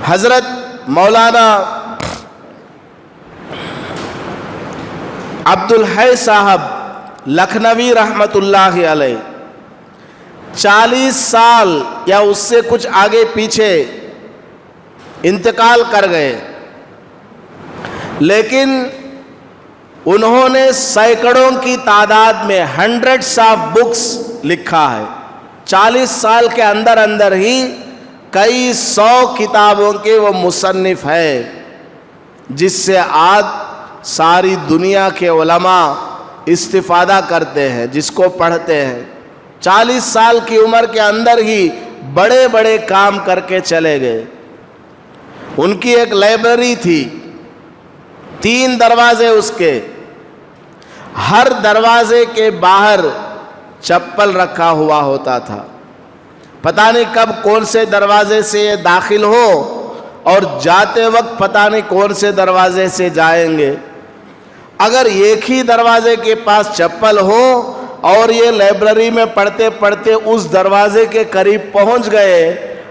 حضرت مولانا عبدالحی صاحب لکھنوی رحمۃ اللہ علیہ 40 سال یا اس سے کچھ آگے پیچھے انتقال کر گئے، لیکن انہوں نے سینکڑوں کی تعداد میں ہنڈریڈس آف بکس لکھا ہے۔ 40 سال کے اندر اندر ہی کئی 100 کتابوں کے وہ مصنف ہے، جس سے آج ساری دنیا کے علماء استفادہ کرتے ہیں، جس کو پڑھتے ہیں۔ 40 سال کی عمر کے اندر ہی بڑے بڑے کام کر کے چلے گئے۔ ان کی ایک لائبریری تھی، 3 دروازے اس کے، ہر دروازے کے باہر چپل رکھا ہوا ہوتا تھا۔ پتہ نہیں کب کون سے دروازے سے یہ داخل ہو اور جاتے وقت پتہ نہیں کون سے دروازے سے جائیں گے۔ اگر ایک ہی دروازے کے پاس چپل ہو اور یہ لائبریری میں پڑھتے پڑھتے اس دروازے کے قریب پہنچ گئے،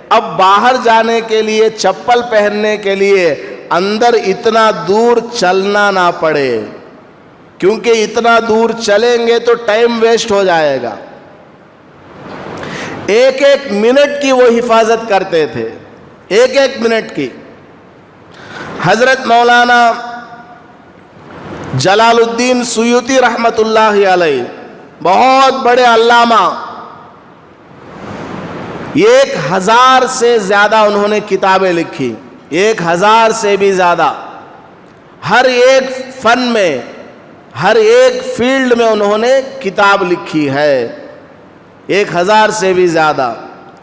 اب باہر جانے کے لیے چپل پہننے کے لیے اندر اتنا دور چلنا نہ پڑے، کیونکہ اتنا دور چلیں گے تو ٹائم ویسٹ ہو جائے گا۔ ایک ایک منٹ کی وہ حفاظت کرتے تھے، ایک ایک منٹ کی۔ حضرت مولانا جلال الدین سیوطی رحمۃ اللہ علیہ بہت بڑے علامہ، 1000 سے زیادہ انہوں نے کتابیں لکھی، 1000 سے بھی زیادہ۔ ہر ایک فن میں، ہر ایک فیلڈ میں انہوں نے کتاب لکھی ہے، 1000 سے بھی زیادہ۔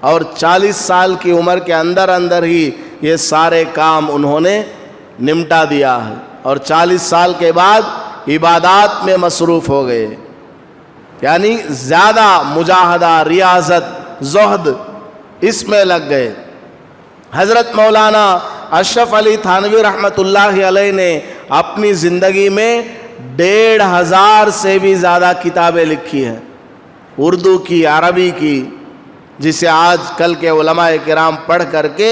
اور 40 سال کی عمر کے اندر اندر ہی یہ سارے کام انہوں نے نمٹا دیا ہے، اور 40 سال کے بعد عبادات میں مصروف ہو گئے، یعنی زیادہ مجاہدہ، ریاضت، زہد اس میں لگ گئے۔ حضرت مولانا اشرف علی تھانوی رحمۃ اللہ علیہ نے اپنی زندگی میں 1500 سے بھی زیادہ کتابیں لکھی ہیں، اردو کی، عربی کی، جسے آج کل کے علماء کرام پڑھ کر کے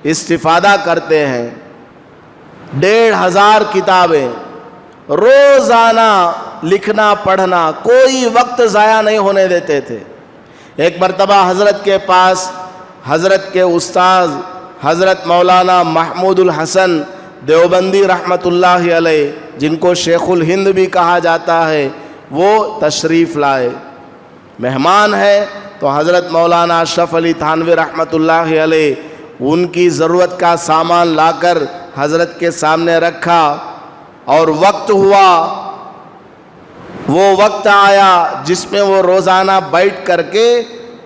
استفادہ کرتے ہیں۔ 1500 کتابیں، روزانہ لکھنا پڑھنا، کوئی وقت ضائع نہیں ہونے دیتے تھے۔ ایک مرتبہ حضرت کے پاس حضرت کے استاذ حضرت مولانا محمود الحسن دیوبندی رحمۃ اللہ علیہ، جن کو شیخ الہند بھی کہا جاتا ہے، وہ تشریف لائے، مہمان ہے، تو حضرت مولانا اشرف علی تھانوی رحمۃ اللہ علیہ ان کی ضرورت کا سامان لا کر حضرت کے سامنے رکھا، اور وقت ہوا، وہ وقت آیا جس میں وہ روزانہ بیٹھ کر کے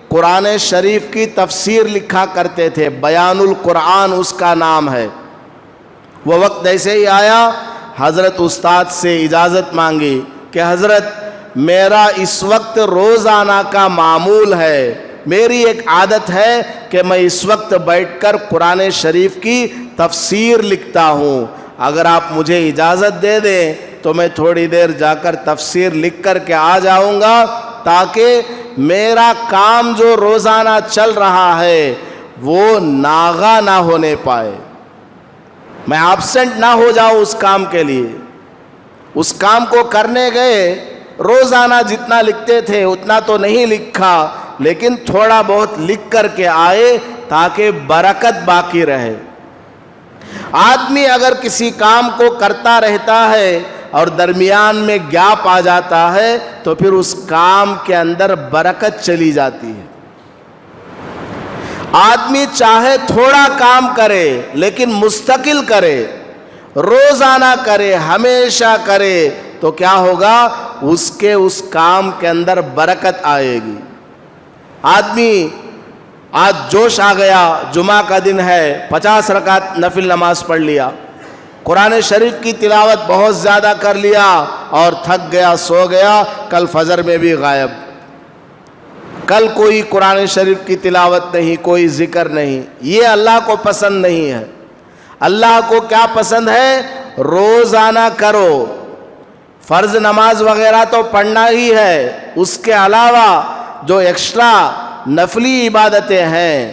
قرآن شریف کی تفسیر لکھا کرتے تھے، بیان القرآن اس کا نام ہے۔ وہ وقت ایسے ہی آیا، حضرت استاد سے اجازت مانگی کہ حضرت میرا اس وقت روزانہ کا معمول ہے، میری ایک عادت ہے کہ میں اس وقت بیٹھ کر قرآن شریف کی تفسیر لکھتا ہوں، اگر آپ مجھے اجازت دے دیں تو میں تھوڑی دیر جا کر تفسیر لکھ کر کے آ جاؤں گا، تاکہ میرا کام جو روزانہ چل رہا ہے وہ ناغا نہ ہونے پائے، میں ایبسنٹ نہ ہو جاؤں اس کام کے لیے۔ اس کام کو کرنے گئے، روزانہ جتنا لکھتے تھے اتنا تو نہیں لکھا، لیکن تھوڑا بہت لکھ کر کے آئے تاکہ برکت باقی رہے۔ آدمی اگر کسی کام کو کرتا رہتا ہے اور درمیان میں گیپ آ جاتا ہے تو پھر اس کام کے اندر برکت چلی جاتی ہے۔ آدمی چاہے تھوڑا کام کرے لیکن مستقل کرے، روزانہ کرے، ہمیشہ کرے، تو کیا ہوگا؟ اس کے اس کام کے اندر برکت آئے گی۔ آدمی آج جوش آ گیا، جمعہ کا دن ہے، 50 رکعت نفل نماز پڑھ لیا، قرآن شریف کی تلاوت بہت زیادہ کر لیا اور تھک گیا، سو گیا، کل فجر میں بھی غائب، کل کوئی قرآن شریف کی تلاوت نہیں، کوئی ذکر نہیں۔ یہ اللہ کو پسند نہیں ہے۔ اللہ کو کیا پسند ہے؟ روزانہ کرو، فرض نماز وغیرہ تو پڑھنا ہی ہے، اس کے علاوہ جو ایکسٹرا نفلی عبادتیں ہیں،